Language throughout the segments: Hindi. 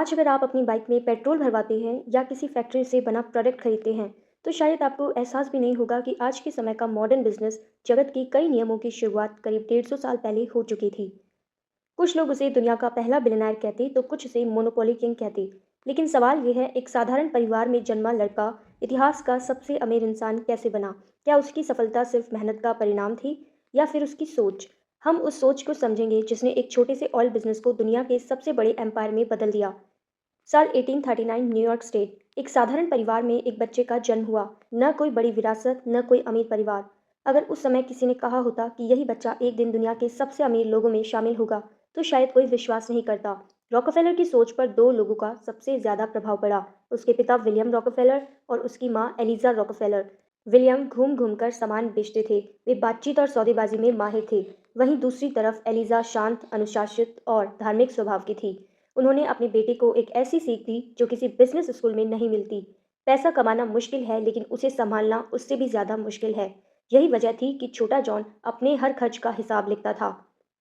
आज अगर आप अपनी बाइक में पेट्रोल भरवाते हैं या किसी फैक्ट्री से बना प्रोडक्ट खरीदते हैं, तो शायद आपको एहसास भी नहीं होगा कि आज के समय का मॉडर्न बिजनेस जगत की कई नियमों की शुरुआत करीब 150 साल पहले हो चुकी थी। कुछ लोग उसे दुनिया का पहला बिलियनर कहते तो कुछ उसे मोनोपोली किंग कहते। लेकिन सवाल यह है, एक साधारण परिवार में जन्मा लड़का इतिहास का सबसे अमीर इंसान कैसे बना? क्या उसकी सफलता सिर्फ मेहनत का परिणाम थी या फिर उसकी सोच? हम उस सोच को समझेंगे जिसने एक छोटे से ऑयल बिजनेस को दुनिया के सबसे बड़े एम्पायर में बदल दिया। साल 1839 न्यूयॉर्क स्टेट। एक साधारण परिवार में एक बच्चे का जन्म हुआ। न कोई बड़ी विरासत, न कोई अमीर परिवार। अगर उस समय किसी ने कहा होता कि यही बच्चा एक दिन दुनिया के सबसे अमीर लोगों में शामिल होगा, तो शायद कोई विश्वास नहीं करता। रॉकफेलर की सोच पर दो लोगों का सबसे ज्यादा प्रभाव पड़ा, उसके पिता विलियम रॉकफेलर और उसकी माँ एलिजा रॉकफेलर। विलियम घूम घूम कर सामान बेचते थे, वे बातचीत और सौदेबाजी में माहिर थे। वहीं दूसरी तरफ एलिजा शांत, अनुशासित और धार्मिक स्वभाव की थी। उन्होंने अपने बेटे को एक ऐसी सीख दी जो किसी बिजनेस स्कूल में नहीं मिलती। पैसा कमाना मुश्किल है, लेकिन उसे संभालना उससे भी ज्यादा मुश्किल है। यही वजह थी कि छोटा जॉन अपने हर खर्च का हिसाब लिखता था।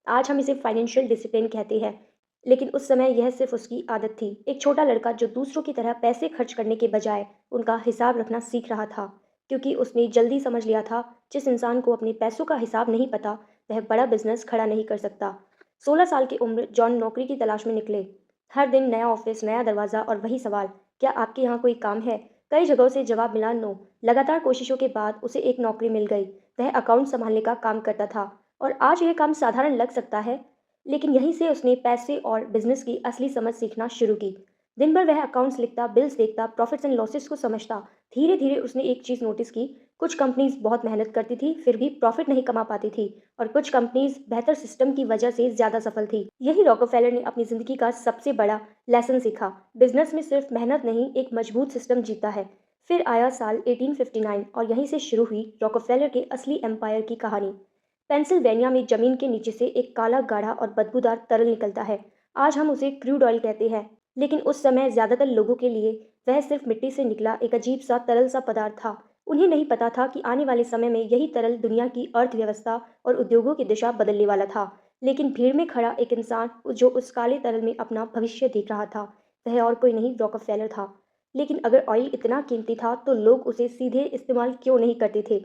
आज हम इसे फाइनेंशियल डिसिप्लिन कहते हैं, लेकिन उस समय यह सिर्फ उसकी आदत थी। एक छोटा लड़का जो दूसरों की तरह पैसे खर्च करने के बजाय उनका हिसाब रखना सीख रहा था, क्योंकि उसने जल्दी समझ लिया था, जिस इंसान को अपने पैसों का हिसाब नहीं पता, वह बड़ा बिजनेस खड़ा नहीं कर सकता। 16 साल की उम्र जॉन नौकरी की तलाश में निकले। हर दिन नया ऑफिस, नया दरवाज़ा और वही सवाल, क्या आपके यहाँ कोई काम है? कई जगहों से जवाब मिला, नो। लगातार कोशिशों के बाद उसे एक नौकरी मिल गई। वह अकाउंट संभालने का काम करता था और आज यह काम साधारण लग सकता है, लेकिन यहीं से उसने पैसे और बिजनेस की असली समझ सीखना शुरू की। दिन भर वह अकाउंट्स लिखता, बिल्स देखता, प्रॉफिट्स एंड लॉसेस को समझता। धीरे धीरे उसने एक चीज़ नोटिस की, कुछ कंपनीज बहुत मेहनत करती थी फिर भी प्रॉफिट नहीं कमा पाती थी, और कुछ कंपनीज बेहतर सिस्टम की वजह से ज़्यादा सफल थी। यही रॉकफेलर ने अपनी ज़िंदगी का सबसे बड़ा लेसन सीखा। बिजनेस में सिर्फ मेहनत नहीं, एक मजबूत सिस्टम जीता है। फिर आया साल 1859 और यहीं से शुरू हुई रॉकफेलर के असली एम्पायर की कहानी। पेंसिल्वेनिया में जमीन के नीचे से एक काला गाढ़ा और बदबूदार तरल निकलता है। आज हम उसे क्रूड ऑयल कहते हैं, लेकिन उस समय ज्यादातर लोगों के लिए वह सिर्फ मिट्टी से निकला एक अजीब सा तरल सा पदार्थ था। उन्हें नहीं पता था कि आने वाले समय में यही तरल दुनिया की अर्थव्यवस्था और उद्योगों की दिशा बदलने वाला था। लेकिन भीड़ में खड़ा एक इंसान जो उस काले तरल में अपना भविष्य देख रहा था, वह और कोई नहीं, रॉकफेलर था। लेकिन अगर ऑयल इतना कीमती था तो लोग उसे सीधे इस्तेमाल क्यों नहीं करते थे?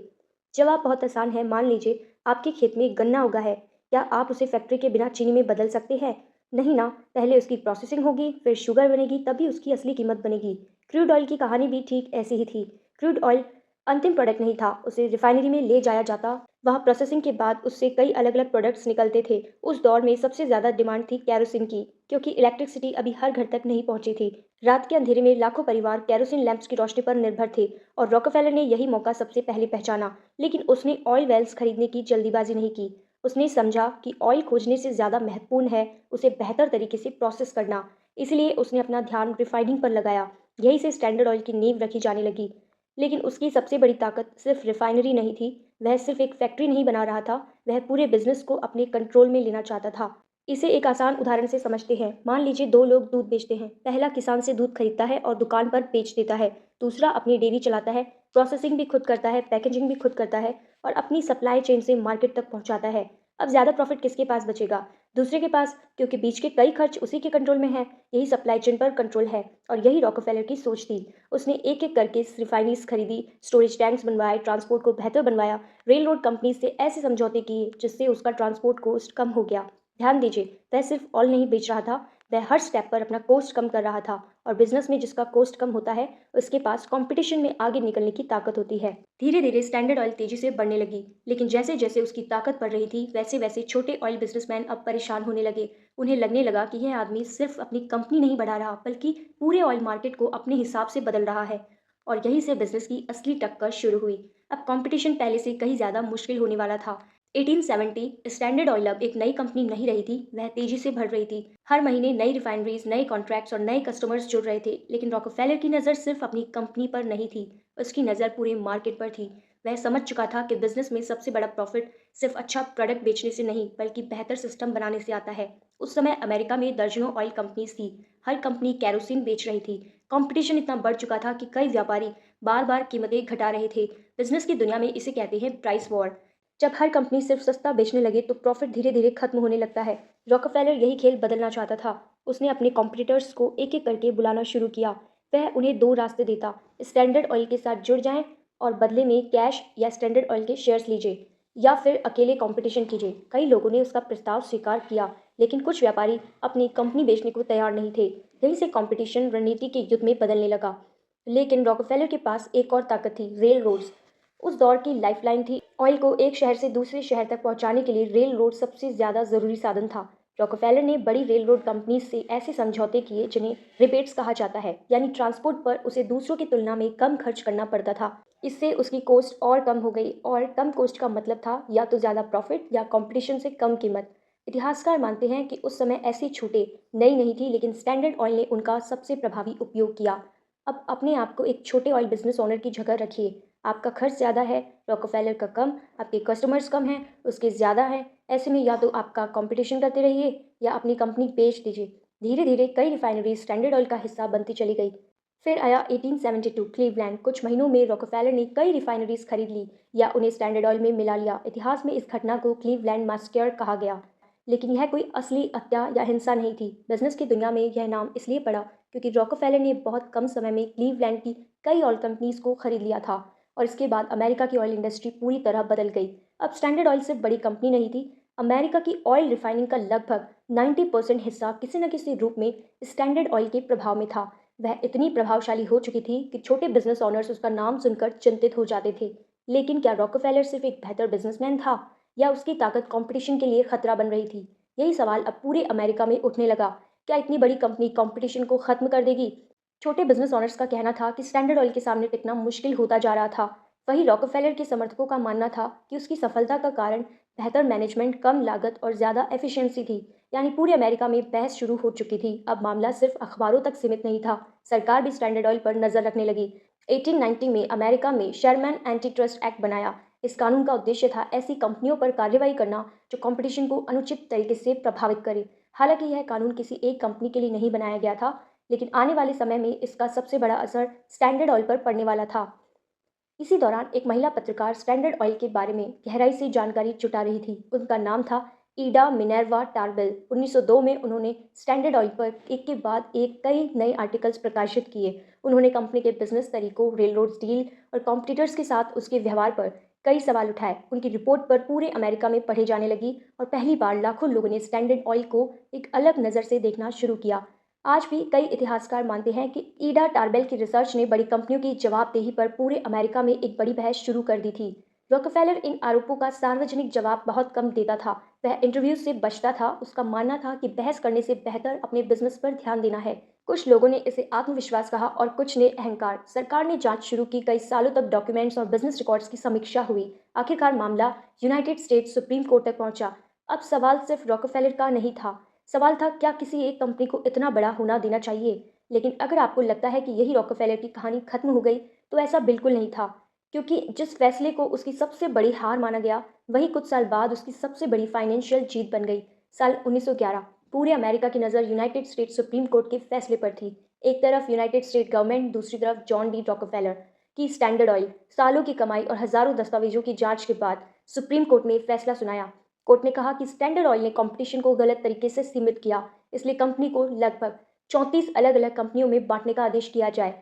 जवाब बहुत आसान है। मान लीजिए आपके खेत में गन्ना उगा है, क्या आप उसे फैक्ट्री के बिना चीनी में बदल सकते हैं? नहीं ना। पहले उसकी प्रोसेसिंग होगी, फिर शुगर बनेगी, तभी उसकी असली कीमत बनेगी। क्रूड ऑयल की कहानी भी ठीक ऐसी ही थी। क्रूड ऑयल अंतिम प्रोडक्ट नहीं था, उसे रिफाइनरी में ले जाया जाता। वहाँ प्रोसेसिंग के बाद उससे कई अलग अलग प्रोडक्ट्स निकलते थे। उस दौर में सबसे ज़्यादा डिमांड थी कैरोसिन की, क्योंकि इलेक्ट्रिसिटी अभी हर घर तक नहीं पहुंची थी। रात के अंधेरे में लाखों परिवार कैरोसिन लैंप्स की रोशनी पर निर्भर थे, और रॉकफेलर ने यही मौका सबसे पहले पहचाना। लेकिन उसने ऑयल वेल्स खरीदने की जल्दीबाजी नहीं की। उसने समझा कि ऑयल खोजने से ज़्यादा महत्वपूर्ण है उसे बेहतर तरीके से प्रोसेस करना। इसलिए उसने अपना ध्यान रिफाइनिंग पर लगाया। यहीं से स्टैंडर्ड ऑयल की नींव रखी जाने लगी। लेकिन उसकी सबसे बड़ी ताकत सिर्फ रिफाइनरी नहीं थी। वह सिर्फ एक फैक्ट्री नहीं बना रहा था, वह पूरे बिजनेस को अपने कंट्रोल में लेना चाहता था। इसे एक आसान उदाहरण से समझते हैं। मान लीजिए दो लोग दूध बेचते हैं। पहला किसान से दूध खरीदता है और दुकान पर बेच देता है। दूसरा अपनी डेयरी चलाता है, प्रोसेसिंग भी खुद करता है, पैकेजिंग भी खुद करता है और अपनी सप्लाई चेन से मार्केट तक पहुंचाता है। अब ज़्यादा प्रॉफिट किसके पास बचेगा? दूसरे के पास, क्योंकि बीच के कई खर्च उसी के कंट्रोल में है। यही सप्लाई चेन पर कंट्रोल है, और यही रॉकफेलर की सोच थी। उसने एक एक करके रिफाइनरीज खरीदी, स्टोरेज टैंक्स बनवाए, ट्रांसपोर्ट को बेहतर बनवाया, रेल रोड कंपनी से ऐसे समझौते किए जिससे उसका ट्रांसपोर्ट कॉस्ट कम हो गया। ध्यान दीजिए, वह सिर्फ ऑयल नहीं बेच रहा था, वह हर स्टेप पर अपना कॉस्ट कम कर रहा था। और बिजनेस में जिसका कॉस्ट कम होता है, उसके पास कंपटीशन में आगे निकलने की ताकत होती है। धीरे धीरे स्टैंडर्ड ऑयल तेजी से बढ़ने लगी, लेकिन जैसे जैसे उसकी ताकत बढ़ रही थी, वैसे वैसे छोटे ऑयल बिजनेसमैन अब परेशान होने लगे। उन्हें लगने लगा कि यह आदमी सिर्फ अपनी कंपनी नहीं बढ़ा रहा, बल्कि पूरे ऑयल मार्केट को अपने हिसाब से बदल रहा है। और यहीं से बिजनेस की असली टक्कर शुरू हुई। अब कंपटीशन पहले से कहीं ज़्यादा मुश्किल होने वाला था। 1870 स्टैंडर्ड ऑयल अब एक नई कंपनी नहीं रही थी, वह तेजी से बढ़ रही थी। हर महीने नई रिफाइनरीज, नए कॉन्ट्रैक्ट्स और नए कस्टमर्स जुड़ रहे थे। लेकिन रॉकफेलर की नज़र सिर्फ अपनी कंपनी पर नहीं थी, उसकी नज़र पूरे मार्केट पर थी। वह समझ चुका था कि बिजनेस में सबसे बड़ा प्रॉफिट सिर्फ अच्छा प्रोडक्ट बेचने से नहीं, बल्कि बेहतर सिस्टम बनाने से आता है। उस समय अमेरिका में दर्जनों ऑयल कंपनीज थी, हर कंपनी कैरोसिन बेच रही थी। कंपटीशन इतना बढ़ चुका था कि कई व्यापारी बार बार कीमतें घटा रहे थे। बिजनेस की दुनिया में इसे कहते हैं प्राइस वॉर। जब हर कंपनी सिर्फ सस्ता बेचने लगे तो प्रॉफिट धीरे धीरे खत्म होने लगता है। रॉकफेलर यही खेल बदलना चाहता था। उसने अपने कॉम्पिटिटर्स को एक-एक करके बुलाना शुरू किया। वह उन्हें 2 रास्ते देता, स्टैंडर्ड ऑयल के साथ जुड़ जाएँ और बदले में कैश या स्टैंडर्ड ऑयल के शेयर्स लीजिए, या फिर अकेले कॉम्पिटिशन कीजिए। कई लोगों ने उसका प्रस्ताव स्वीकार किया, लेकिन कुछ व्यापारी अपनी कंपनी बेचने को तैयार नहीं थे। यहीं से कॉम्पिटिशन रणनीति के युद्ध में बदलने लगा। लेकिन रॉकफेलर के पास एक और ताकत थी, रेलरोड्स। उस दौर की लाइफलाइन थी। ऑयल को एक शहर से दूसरे शहर तक पहुंचाने के लिए रेल रोड सबसे ज़्यादा ज़रूरी साधन था। रॉकफेलर ने बड़ी रेल रोड कंपनी से ऐसे समझौते किए जिन्हें रिबेट्स कहा जाता है, यानी ट्रांसपोर्ट पर उसे दूसरों की तुलना में कम खर्च करना पड़ता था। इससे उसकी कॉस्ट और कम हो गई, और कम कॉस्ट का मतलब था या तो ज़्यादा प्रॉफिट या कंपटीशन से कम कीमत। इतिहासकार मानते हैं कि उस समय ऐसी छूटें नई नहीं थी, लेकिन स्टैंडर्ड ऑयल ने उनका सबसे प्रभावी उपयोग किया। अब अपने आप को एक छोटे ऑयल बिजनेस ओनर की जगह रखिए। आपका खर्च ज़्यादा है, रॉकफेलर का कम, आपके कस्टमर्स कम हैं, उसके ज़्यादा हैं। ऐसे में या तो आपका कंपटीशन करते रहिए या अपनी कंपनी बेच दीजिए। धीरे धीरे कई रिफाइनरीज स्टैंडर्ड ऑयल का हिस्सा बनती चली गई। फिर आया 1872 क्लीवलैंड। कुछ महीनों में रॉकफेलर ने कई रिफाइनरीज खरीद ली या उन्हें स्टैंडर्ड ऑयल में मिला लिया। इतिहास में इस घटना को क्लीवलैंड मास्टर कहा गया, लेकिन यह कोई असली हत्या या हिंसा नहीं थी। बिजनेस की दुनिया में यह नाम इसलिए पड़ा क्योंकि रॉकफेलर ने बहुत कम समय में क्लीवलैंड की कई ऑयल कंपनीज को खरीद लिया था, और इसके बाद अमेरिका की ऑयल इंडस्ट्री पूरी तरह बदल गई। अब स्टैंडर्ड ऑयल सिर्फ बड़ी कंपनी नहीं थी। अमेरिका की ऑयल रिफाइनिंग का लगभग 90% हिस्सा किसी न किसी रूप में स्टैंडर्ड ऑयल के प्रभाव में था। वह इतनी प्रभावशाली हो चुकी थी कि छोटे बिजनेस ओनर्स उसका नाम सुनकर चिंतित हो जाते थे। लेकिन क्या रॉकफेलर सिर्फ एक बेहतर बिजनेसमैन था, या उसकी ताकत कंपटीशन के लिए खतरा बन रही थी? यही सवाल अब पूरे अमेरिका में उठने लगा। क्या इतनी बड़ी कंपनी कंपटीशन को खत्म कर देगी? छोटे बिजनेस ओनर्स का कहना था कि स्टैंडर्ड ऑयल के सामने टिकना मुश्किल होता जा रहा था। वहीं रॉकफेलर के समर्थकों का मानना था कि उसकी सफलता का कारण बेहतर मैनेजमेंट, कम लागत और ज़्यादा एफिशिएंसी थी। यानी पूरे अमेरिका में बहस शुरू हो चुकी थी। अब मामला सिर्फ अखबारों तक सीमित नहीं था, सरकार भी स्टैंडर्ड ऑयल पर नजर रखने लगी। 1890 में अमेरिका में शेरमैन एंटी ट्रस्ट एक्ट बनाया। इस कानून का उद्देश्य था ऐसी कंपनियों पर कार्रवाई करना जो कंपटीशन को अनुचित तरीके से प्रभावित करे। हालांकि यह कानून किसी एक कंपनी के लिए नहीं बनाया गया था, लेकिन आने वाले समय में इसका सबसे बड़ा असर स्टैंडर्ड ऑयल पर पड़ने वाला था। इसी दौरान एक महिला पत्रकार स्टैंडर्ड ऑयल के बारे में गहराई से जानकारी जुटा रही थी। उनका नाम था ईडा मिनर्वा टार्बेल। 1902 में उन्होंने स्टैंडर्ड ऑयल पर एक के बाद एक कई नए आर्टिकल्स प्रकाशित किए। उन्होंने कंपनी के बिजनेस तरीकों, रेलरोड डील और कॉम्पिटिटर्स के साथ उसके व्यवहार पर कई सवाल उठाए। उनकी रिपोर्ट पर पूरे अमेरिका में पढ़े जाने लगी, और पहली बार लाखों लोगों ने स्टैंडर्ड ऑयल को एक अलग नज़र से देखना शुरू किया। आज भी कई इतिहासकार मानते हैं कि ईडा टार्बेल की रिसर्च ने बड़ी कंपनियों की जवाबदेही पर पूरे अमेरिका में एक बड़ी बहस शुरू कर दी थी। रॉकफेलर इन आरोपों का सार्वजनिक जवाब बहुत कम देता था। वह इंटरव्यू से बचता था। उसका मानना था कि बहस करने से बेहतर अपने बिजनेस पर ध्यान देना है। कुछ लोगों ने इसे आत्मविश्वास कहा और कुछ ने अहंकार। सरकार ने जांच शुरू की। कई सालों तक डॉक्यूमेंट्स और बिजनेस रिकॉर्ड्स की समीक्षा हुई। आखिरकार मामला यूनाइटेड स्टेट्स सुप्रीम कोर्ट तक पहुंचा। अब सवाल सिर्फ रॉकफेलर का नहीं था। सवाल था, क्या किसी एक कंपनी को इतना बड़ा होना देना चाहिए? लेकिन अगर आपको लगता है कि यही रॉकफेलर की कहानी खत्म हो गई, तो ऐसा बिल्कुल नहीं था। क्योंकि जिस फैसले को उसकी सबसे बड़ी हार माना गया, वही कुछ साल बाद उसकी सबसे बड़ी फाइनेंशियल जीत बन गई। साल 1911। पूरे अमेरिका की नज़र यूनाइटेड स्टेट्स सुप्रीम कोर्ट के फैसले पर थी। एक तरफ यूनाइटेड स्टेट गवर्नमेंट, दूसरी तरफ जॉन डी रॉकफेलर की स्टैंडर्ड ऑयल। सालों की कमाई और हजारों दस्तावेजों की जांच के बाद सुप्रीम कोर्ट ने फैसला सुनाया। कोर्ट ने कहा कि स्टैंडर्ड ऑयल ने कंपटीशन को गलत तरीके से सीमित किया, इसलिए कंपनी को लगभग 34 अलग अलग कंपनियों में बांटने का आदेश किया जाए।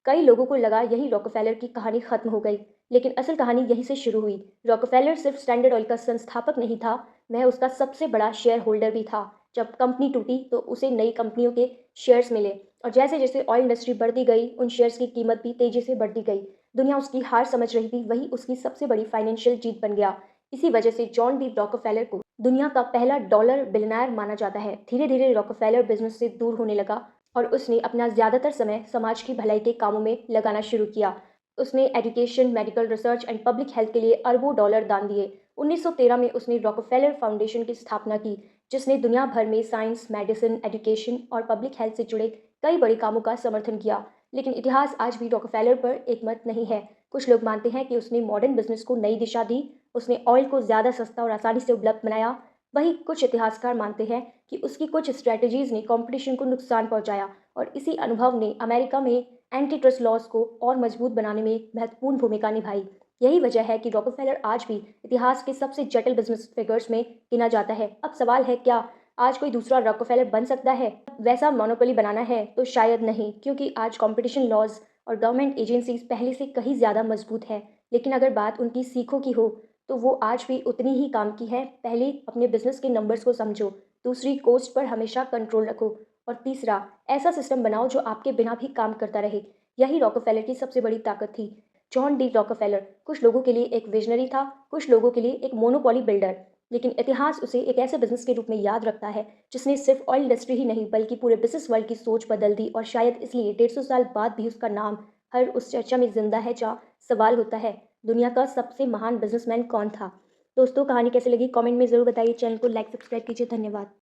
कई लोगों को लगा यही रॉकफेलर की कहानी खत्म हो गई, लेकिन असल कहानी यहीं से शुरू हुई। रॉकफेलर सिर्फ स्टैंडर्ड ऑयल का संस्थापक नहीं था, वह उसका सबसे बड़ा शेयर होल्डर भी था। जब कंपनी टूटी तो उसे नई कंपनियों के शेयर्स मिले, और जैसे जैसे ऑयल इंडस्ट्री बढ़ती गई, उन शेयर्स की कीमत भी तेजी से बढ़ती गई। दुनिया उसकी हार समझ रही थी, वही उसकी सबसे बड़ी फाइनेंशियल जीत बन गया। इसी वजह से जॉन डी रॉकफेलर को दुनिया का पहला डॉलर बिलियनर माना जाता है। धीरे धीरे रॉकफेलर बिजनेस से दूर होने लगा, और उसने अपना ज़्यादातर समय समाज की भलाई के कामों में लगाना शुरू किया। उसने education, medical research and public health के लिए अरबों डॉलर दान दिए। 1913 में उसने रॉकफेलर फाउंडेशन की स्थापना की, जिसने दुनिया भर में साइंस, मेडिसिन, एजुकेशन और पब्लिक हेल्थ से जुड़े कई बड़े कामों का समर्थन किया। लेकिन इतिहास आज भी रॉकफेलर पर एकमत नहीं है। कुछ लोग मानते हैं कि उसने मॉडर्न बिजनेस को नई दिशा दी, उसने ऑयल को ज़्यादा सस्ता और आसानी से उपलब्ध बनाया। वहीं कुछ इतिहासकार मानते हैं कि उसकी कुछ स्ट्रैटेजीज ने कंपटीशन को नुकसान पहुंचाया, और इसी अनुभव ने अमेरिका में एंटी ट्रस्ट लॉज को और मजबूत बनाने में महत्वपूर्ण भूमिका निभाई। यही वजह है कि रॉकफेलर आज भी इतिहास के सबसे जटिल बिजनेस फिगर्स में गिना जाता है। अब सवाल है, क्या आज कोई दूसरा रॉकफेलर बन सकता है वैसा मोनोपोली बनाना है? तो शायद नहीं, क्योंकि आज कंपटीशन लॉज और गवर्नमेंट एजेंसीज पहले से कहीं ज़्यादा मजबूत है। लेकिन अगर बात उनकी सीखों की हो, तो वो आज भी उतनी ही काम की है। पहली, अपने बिजनेस के नंबर्स को समझो। दूसरी, कोस्ट पर हमेशा कंट्रोल रखो। और तीसरा, ऐसा सिस्टम बनाओ जो आपके बिना भी काम करता रहे। यही रॉकफेलर की सबसे बड़ी ताकत थी। जॉन डी रॉकफेलर कुछ लोगों के लिए एक विजनरी था, कुछ लोगों के लिए एक मोनोपोली बिल्डर। लेकिन इतिहास उसे एक ऐसे बिजनेस के रूप में याद रखता है जिसने सिर्फ ऑयल इंडस्ट्री ही नहीं बल्कि पूरे बिजनेस वर्ल्ड की सोच बदल दी। और शायद इसलिए 150 साल बाद भी उसका नाम हर उस चर्चा में जिंदा है जहाँ सवाल होता है, दुनिया का सबसे महान बिजनेसमैन कौन था? दोस्तों, कहानी कैसे लगी कमेंट में ज़रूर बताइए। चैनल को लाइक सब्सक्राइब कीजिए। धन्यवाद।